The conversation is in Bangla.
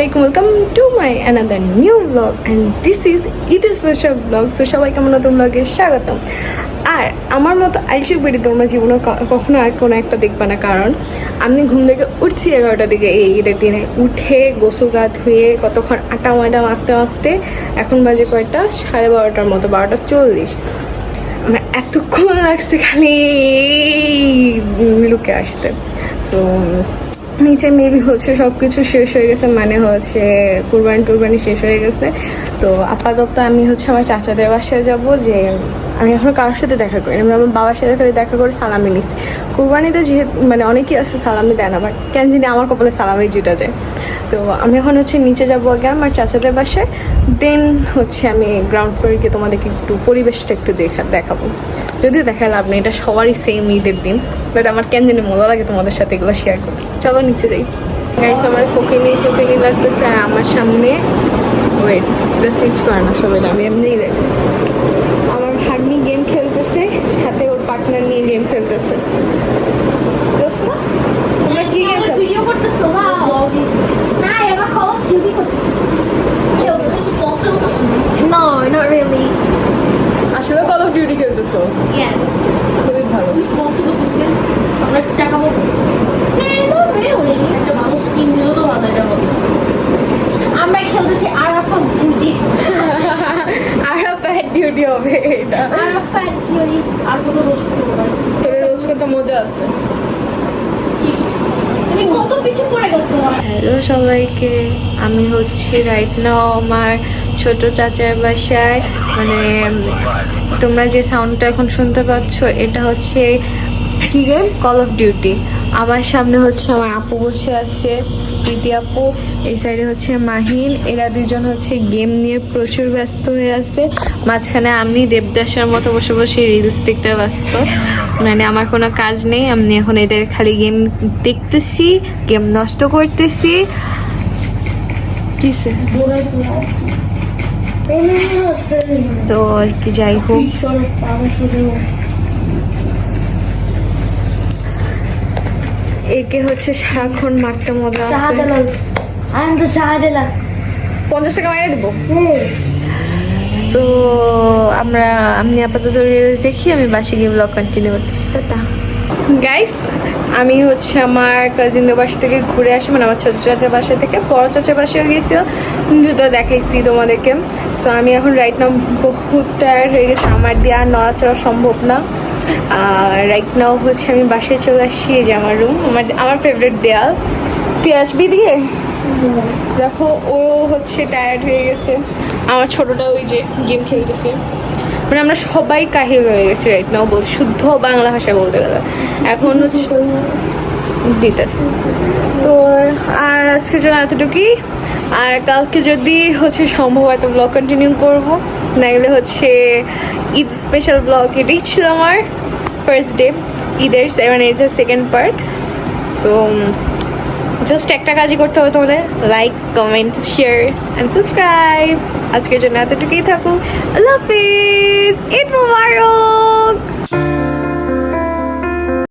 আসসালামাইকুম, welcome to my another new blog and this is it is special blog. So সবাইকে আমার নতুন ব্লগে স্বাগতম। আর আমার মতো আইসিউ বেরি তোমরা জীবনে কখনো আর কোনো একটা দেখবে না, কারণ আমি ঘুম থেকে উঠছি 11টার দিকে এই ঈদের দিনে, উঠে গোসল গা ধুয়ে কতক্ষণ আটা ময়দা মাখতে মাখতে এখন বাজে কয়টা, 12:30 মতো, 12:40। আমার এতক্ষণ লাগছে খালি লুকে আসতে। সো নিচে মেবি হচ্ছে সব কিছু শেষ হয়ে গেছে, মানে হচ্ছে কুরবানি শেষ হয়ে গেছে। তো আপাতত আমি হচ্ছে আমার চাচাদের বাসায় যাব, যে আমি এখন কারোর সাথে দেখা করি, আমি আমার বাবার সাথে খালি দেখা করে সালামি নিস। কুরবানিতে যেহেতু মানে অনেকেই আছে সালামি দেয় না, বাট কেন জানি আমার কপালে সালামি জুটা যায়। তো আমি এখন হচ্ছে নিচে যাবো আগে আমার চাচাদের বাসায়, দেন হচ্ছে আমি গ্রাউন্ড ফ্লোরে গিয়ে তোমাদেরকে একটু পরিবেশটা একটু দেখাবো। যদিও দেখা লাভ নেই, এটা সবারই সেম ঈদের দিন, বাট আমার কেন জানি মজা লাগে তোমাদের সাথে এগুলো শেয়ার করতে। চলো নিচে যাই। গাইস, আমার ফকিনি লাগতেছে, আর আমার সামনে ওয়েট সুইচ করে না সবাই, আমি এমনিই দেখি আমার ভাগ্নি গেম খেলতেছে, সাথে ওর পার্টনার নিয়ে গেম খেলতেছে। জোসনা, তোমরা কি গেম ভিডিও করতেছো? না, আমরা কল অফ ডিউটি করতেছি। No, not really. আসলে কল অফ ডিউটি খেলতেছো? Yes. খুবই ভালো। স্পন্সর করতেছি। আমরা টাকা পাবো? No, not really. একটা ভালো স্কিম দিলো তো ভালো এটা বলতো। আমরা খেলতেছি আরাফাত ডিউটি। আরাফাত ডিউটি হবে এটা। আরাফাত ডিউটি আর কত রোস্ট করবো? তোর রোজ করতে মজা আছে। তুমি কত পিছু পড়ে গেছো? হ্যালো সবাইকে, আমি হচ্ছি রাইট নাও আমার ছোট চাচার বাসায়। মানে তোমরা যে সাউন্ডটা এখন শুনতে পাচ্ছ, এটা হচ্ছে কি গেম? Call of duty. আমার সামনে হচ্ছে আমার আপু বসে আছে, প্রীতি আপু, এই সাইডে হচ্ছে মাহিন। এরা দুজন হচ্ছে গেম নিয়ে প্রচুর ব্যস্ত হয়ে আছে। মাঝখানে আমি দেবদাসের মতো বসে বসে রিলস দেখতে ব্যস্ত, মানে আমার কোনো কাজ নেই। আমি এখন এদের খালি গেম দেখতেছি, গেম নষ্ট করতেছি। কিসে তো আর কি, যাই হোক, একে হচ্ছে সারাক্ষণ মারতে মজা আছে। 50 টাকা মাইনে দেবো। তো আমি আপাতত রিলস দেখি, আমি বাসে গিয়ে ব্লগ কন্টিনিউ করতেছি। তা গাইস, আমি হচ্ছে আমার কাজিনদের বাসা থেকে ঘুরে আসি, মানে আমার ছোট চাচার বাসা থেকে বড় চাচার বাসায় গিয়েছিল, দুটো দেখাইছি তোমাদেরকে। সো আমি এখন রাইট নাও বহুত টায়ার্ড হয়ে গেছে, আমার দিয়ে আর নড়াচড়া সম্ভব না। আর রাইট নাও হচ্ছে আমি বাসায় চলে আসছি, এই যে আমার রুম, আমার ফেভারিট দেয়াল। তুই আসবি দিয়ে দেখো, ও হচ্ছে টায়ার্ড হয়ে গেছে, আমার ছোটটা ওই যে গেম খেলতেছে। মানে আমরা সবাই কাহিল হয়ে গেছি রাইট নাও, বলতে শুদ্ধ বাংলা ভাষায় বলতে গেলে। এখন হচ্ছে দিতেস তো, আর আজকের জন্য এতটুকুই। আর কালকে যদি হচ্ছে সম্ভব হয় তো ব্লগ কন্টিনিউ করবো, না গেলে হচ্ছে ঈদ স্পেশাল ব্লগ। এটাই ছিল আমার ফার্স্ট ডে ঈদের, মানে এই যে সেকেন্ড পার্ট। সো জাস্ট একটা কাজই করতে হবে তোমাদের, like, comment, share and subscribe. আজকের জন্য এতটুকুই থাকুক। আল্লাহ হাফিজ, ঈদ মোবারক।